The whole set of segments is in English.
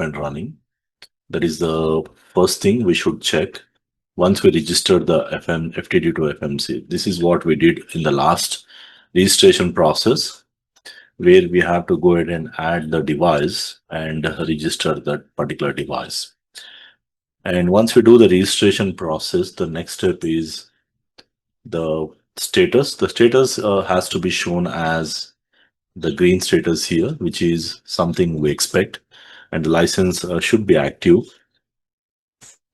and running. That is the first thing we should check once we register the FTD to FMC. This is what we did in the last registration process, where we have to go ahead and add the device and register that particular device. And once we do the registration process, the next step is the status. The status has to be shown as the green status here, which is something we expect, and the license should be active.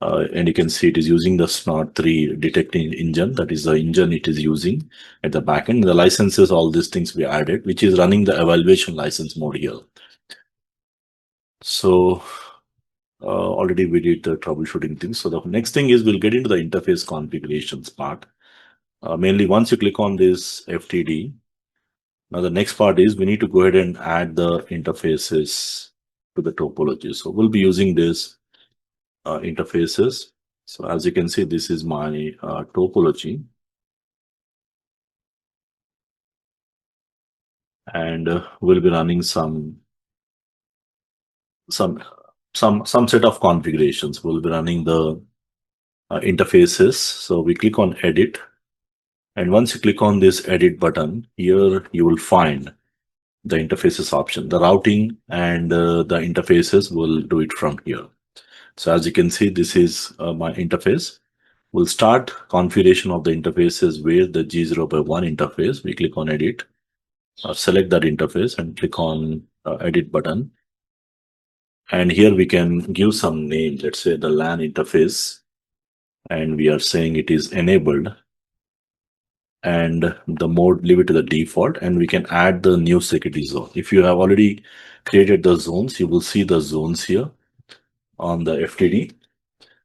And you can see it is using the SNOT3 detecting engine. That is the engine it is using at the backend. The licenses, all these things we added, which is running the evaluation license mode here. So already we did the troubleshooting thing. So the next thing is we'll get into the interface configurations part. Mainly once you click on this FTD, now the next part is we need to go ahead and add the interfaces to the topology. So we'll be using this interfaces. So as you can see, this is my topology, and we'll be running some set of configurations. We'll be running the interfaces. So we click on edit, and once you click on this edit button here, you will find the interfaces option. The routing and the interfaces will do it from here. So as you can see, this is my interface. We'll start configuration of the interfaces where the G0x1 interface. We click on edit, select that interface and click on edit button. And here we can give some name, let's say the LAN interface, and we are saying it is enabled, and the mode, leave it to the default, and we can add the new security zone. If you have already created the zones, you will see the zones here on the FTD.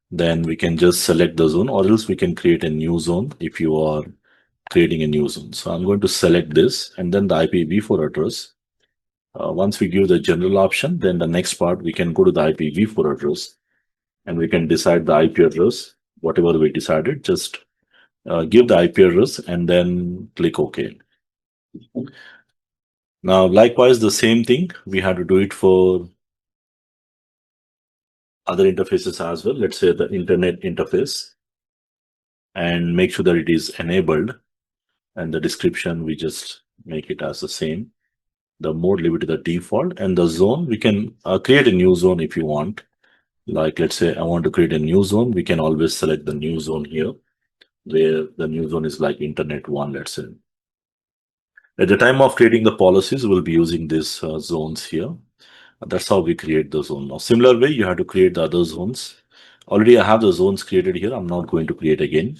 Then we can just select the zone, or else we can create a new zone if you are creating a new zone. So I'm going to select this, and then the IPv4 address. Once we give the general option, then the next part we can go to the IPv4 address, and we can decide the IP address, whatever we decided. Just give the IP address and then click OK. Now, likewise, the same thing, we have to do it for other interfaces as well. Let's say the internet interface, and make sure that it is enabled, and the description we just make it as the same. The mode, leave it to the default, and the zone, we can create a new zone if you want. Like, let's say I want to create a new zone, we can always select the new zone here, where the new zone is like internet 1, let's say. At the time of creating the policies, we'll be using these zones here. That's how we create the zone. Now, similar way, you have to create the other zones. Already I have the zones created here. I'm not going to create again.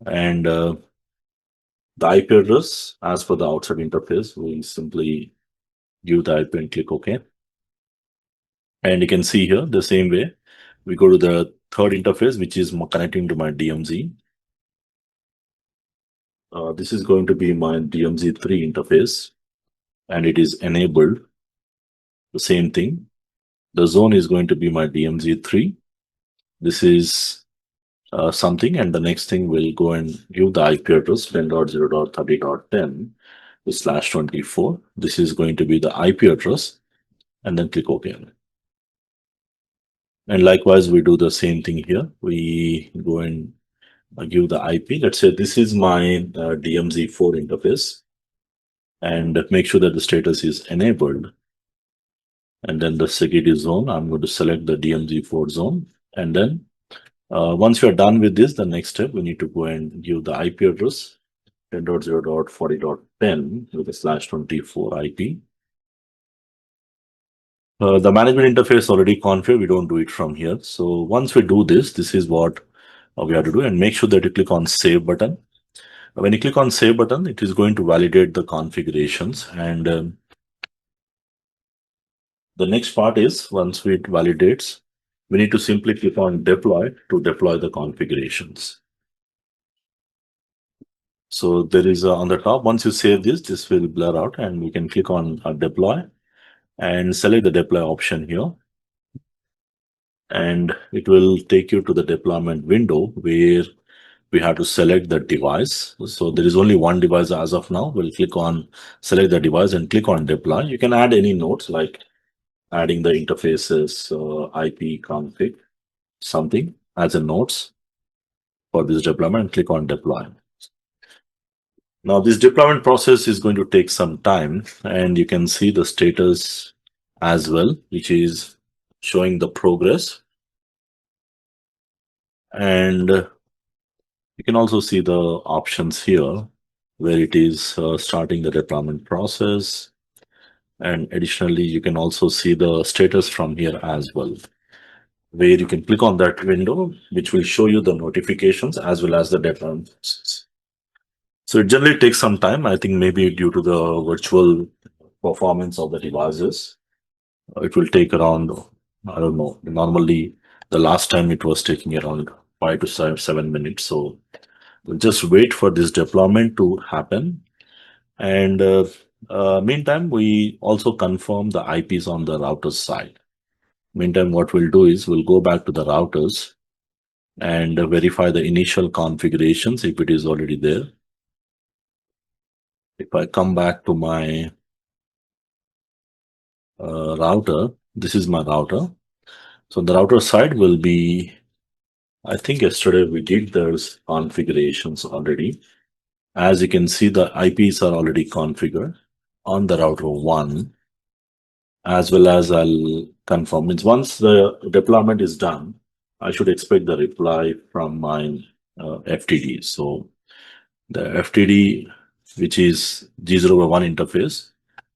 And the IP address, as per the outside interface, we simply give the IP and click OK. And you can see here the same way. We go to the third interface, which is connecting to my DMZ. This is going to be my DMZ3 interface, and it is enabled. The same thing. The zone is going to be my DMZ3. This is something, and the next thing will go and give the IP address 10.0.30.10/24. This is going to be the IP address, and then click OK. And likewise, we do the same thing here. We go and give the IP. Let's say this is my DMZ4 interface, and make sure that the status is enabled. And then the security zone, I'm going to select the DMZ4 zone. And then once you're done with this, the next step, we need to go and give the IP address 10.0.40.10 with a /24 IP. The management interface already configured. We don't do it from here. So once we do this, this is what we have to do, and make sure that you click on Save button. When you click on Save button, it is going to validate the configurations. And the next part is, once it validates, we need to simply click on Deploy to deploy the configurations. So there is on the top, once you save this, this will blur out, and we can click on Deploy and select the deploy option here. And it will take you to the deployment window where we have to select the device. So there is only one device as of now. We'll click on select the device and click on deploy. You can add any nodes, like adding the interfaces, IP config, something as a notes for this deployment, and click on deploy. Now this deployment process is going to take some time, and you can see the status as well, which is showing the progress. And you can also see the options here where it is starting the deployment process. And additionally, you can also see the status from here as well, where you can click on that window, which will show you the notifications as well as the deployment process. So it generally takes some time. I think maybe due to the virtual performance of the devices, it will take around, I don't know, normally the last time it was taking around 5 to 7 minutes. So we'll just wait for this deployment to happen. And meantime, we also confirm the IPs on the router side. Meantime, what we'll do is we'll go back to the routers and verify the initial configurations if it is already there. If I come back to my router, this is my router. So the router side will be, I think yesterday we did those configurations already. As you can see, the IPs are already configured on the router 1, as well as I'll confirm. Means once the deployment is done, I should expect the reply from my FTD. So the FTD, which is G0/1 interface,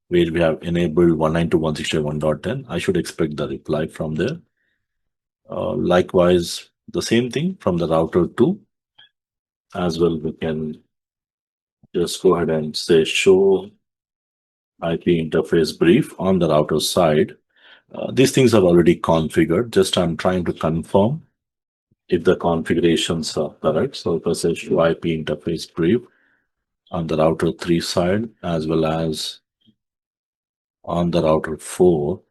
where we have enabled 192.168.1.10, I should expect the reply from there. Likewise, the same thing from the router 2 as well. We can just go ahead and say show IP interface brief on the router side. These things are already configured. Just I'm trying to confirm if the configurations are correct. So if I say show IP interface brief on the router 3 side as well as on the router 4,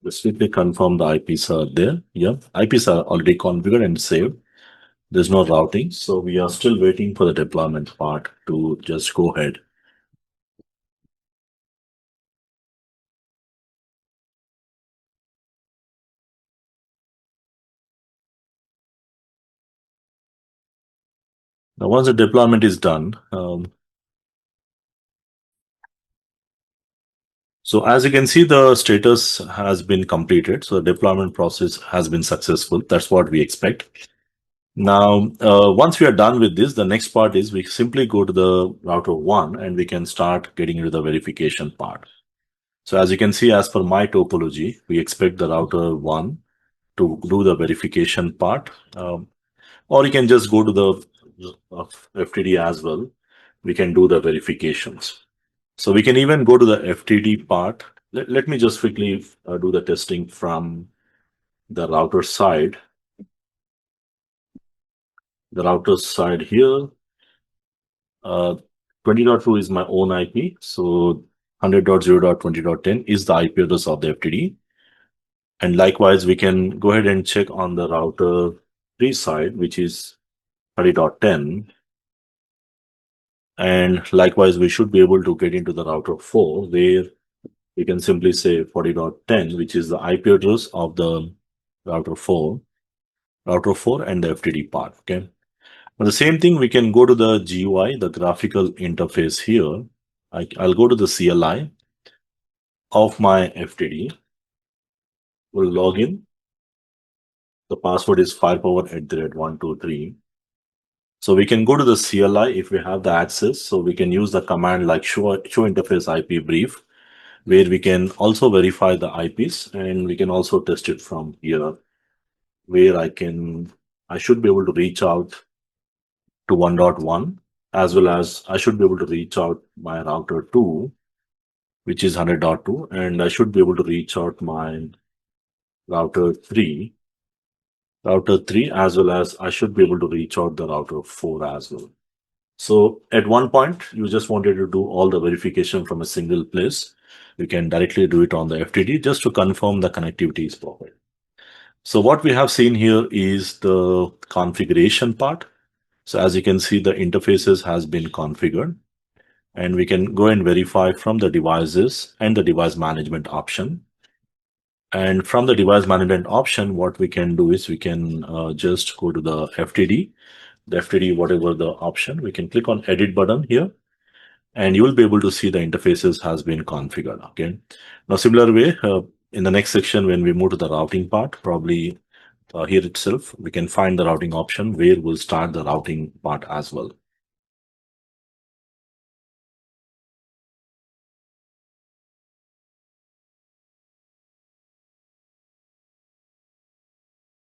just quickly confirm the IPs are there. Yeah, IPs are already configured and saved. There's no routing. So we are still waiting for the deployment part to just go ahead. Now, once the deployment is done, so as you can see, the status has been completed. So the deployment process has been successful. That's what we expect. Now, once we are done with this, the next part is we simply go to the router 1 and we can start getting into the verification part. So as you can see, as per my topology, we expect the router 1 to do the verification part, or you can just go to the FTD as well. We can do the verifications. So we can even go to the FTD part. Let me just quickly do the testing from the router side. The router side here, 20.2 is my own IP. So 100.0.20.10 is the IP address of the FTD. And likewise, we can go ahead and check on the router 3 side, which is 30.10. And likewise, we should be able to get into the router 4, where we can simply say 40.10, which is the IP address of the router 4 and the FTD part. Okay. But the same thing, we can go to the GUI, the graphical interface here. I'll go to the CLI of my FTD. We'll log in. The password is firepower@123. So we can go to the CLI if we have the access. So we can use the command like show interface IP brief, where we can also verify the IPs, and we can also test it from here, where I should be able to reach out to 1.1, as well as I should be able to reach out my router 2, which is 100.2, and I should be able to reach out my router 3, as well as I should be able to reach out the router 4 as well. So at one point, you just wanted to do all the verification from a single place. You can directly do it on the FTD just to confirm the connectivity is proper. So what we have seen here is the configuration part. So as you can see, the interfaces has been configured. And we can go and verify from the devices and the device management option. And from the device management option, what we can do is we can just go to the FTD, whatever the option, we can click on edit button here, and you will be able to see the interfaces has been configured. Okay. Now, similar way, in the next section, when we move to the routing part, probably here itself, we can find the routing option where we'll start the routing part as well.